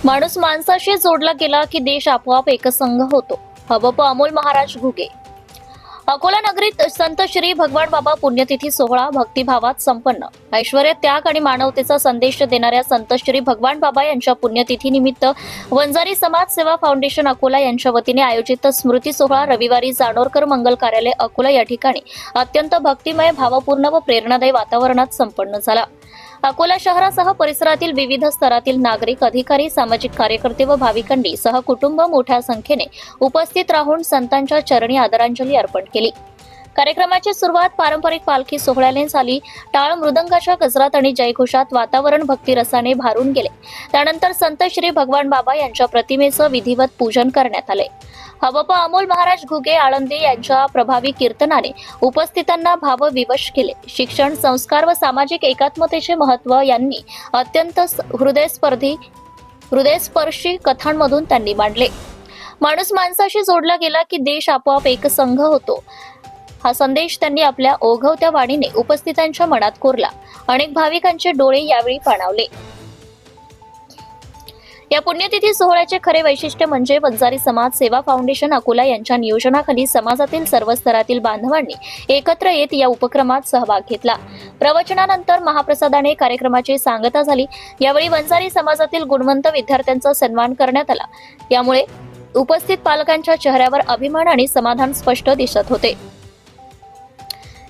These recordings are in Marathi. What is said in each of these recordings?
माणूस माणसाशी जोडला गेला की देश आपोआप एकसंघ होतो. हबप अमोल महाराज घुगे. अकोला नगरीत संत श्री भगवान बाबा पुण्यतिथी सोहळा भक्तिभावात संपन्न. ऐश्वर्य, त्याग आणि मानवतेचा संदेश देणाऱ्या संत श्री भगवान बाबा यांच्या पुण्यतिथी निमित्त वंजारी समाज सेवा फाउंडेशन अकोला यांच्या वतीने आयोजित स्मृती सोहळा रविवारी जानोरकर मंगल कार्यालय अकोला या ठिकाणी अत्यंत भक्तिमय, भावपूर्ण व प्रेरणादायी वातावरणात संपन्न झाला. अकोला शहरासह परिसरातील विविध स्तरातील नागरिक, अधिकारी, सामाजिक कार्यकर्ते व भाविकांनी सहकुटुंब मोठ्या संख्येने उपस्थित राहून संतांच्या चरणी आदरांजली अर्पण केली. कार्यक्रमाची सुरुवात पारंपरिक पालखी सोहळ्याने झाली. टाळ मृदंगाच्या गजरात आणि जयघोषात वातावरण भक्तिरसाने भारून गेले. त्यानंतर संत श्री भगवान बाबा यांच्या प्रतिमेचं विधिवत पूजन करण्यात आले. हबप अमोल महाराज घुगे आळंदी यांच्या प्रभावी कीर्तनाने उपस्थितांना भावविवश केले. शिक्षण, संस्कार व सामाजिक एकात्मतेचे महत्त्व यांनी अत्यंत हृदयस्पर्शी कथांमधून त्यांनी मांडले. माणूस माणसाशी जोडला गेला की देश आपोआप एकसंघ होतो, हा संदेश त्यांनी आपल्या ओघवत्या वाणीने उपस्थितांच्या मनात कोरला. अनेक भाविकांचे डोळे यावेळी पाणावले. या पुण्यतिथी सोहळ्याचे खरे वैशिष्ट्य म्हणजे वंजारी समाज सेवा फाउंडेशन अकोला यांच्या नियोजनाखाली समाजातील सर्व स्तरातील बांधवांनी एकत्र येत या उपक्रमात सहभाग घेतला. प्रवचनानंतर महाप्रसादाने कार्यक्रमाची सांगता झाली. यावेळी वंजारी समाजातील गुणवंत विद्यार्थ्यांचा सन्मान करण्यात आला. यामुळे उपस्थित पालकांच्या चेहऱ्यावर अभिमान आणि समाधान स्पष्ट दिसत होते.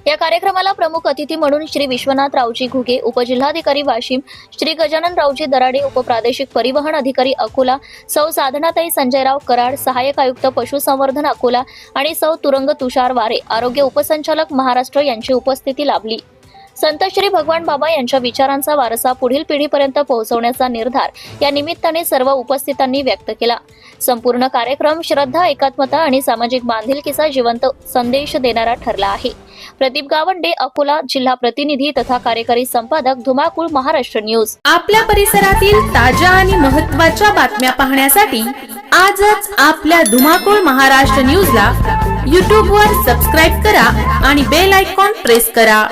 या कार्यक्रमाला प्रमुख अतिथी म्हणून श्री विश्वनाथ रावजी घुगे, उपजिल्हाधिकारी वाशिम, श्री गजानन रावजी दराडे, उपप्रादेशिक परिवहन अधिकारी अकोला, सौ साधनाताई संजयराव कराड, सहाय्यक आयुक्त पशुसंवर्धन अकोला आणि सौ तुरंग तुषार वारे, आरोग्य उपसंचालक महाराष्ट्र यांची उपस्थिती लाभली. संत श्री भगवान बाबा यांच्या विचारांचा वारसा पुढील पिढीपर्यंत पोहोचवण्याचा निर्धार या निमित्ताने सर्व उपस्थितांनी व्यक्त केला. संपूर्ण कार्यक्रम श्रद्धा, एकात्मता आणि सामाजिक बांधिलकीचा जिवंत संदेश देणारा ठरला आहे. प्रदीप गावंडे, अकोला जिल्हा प्रतिनिधी तथा कार्यकारी संपादक, धुमाकूळ, महाराष्ट्र न्यूज. आपल्या परिसरातील ताज्या आणि महत्त्वाच्या बातम्या पाहण्यासाठी आजच आपल्या धुमाकूळ महाराष्ट्र न्यूजला YouTube वर सबस्क्राईब करा आणि बेल आयकॉन प्रेस करा.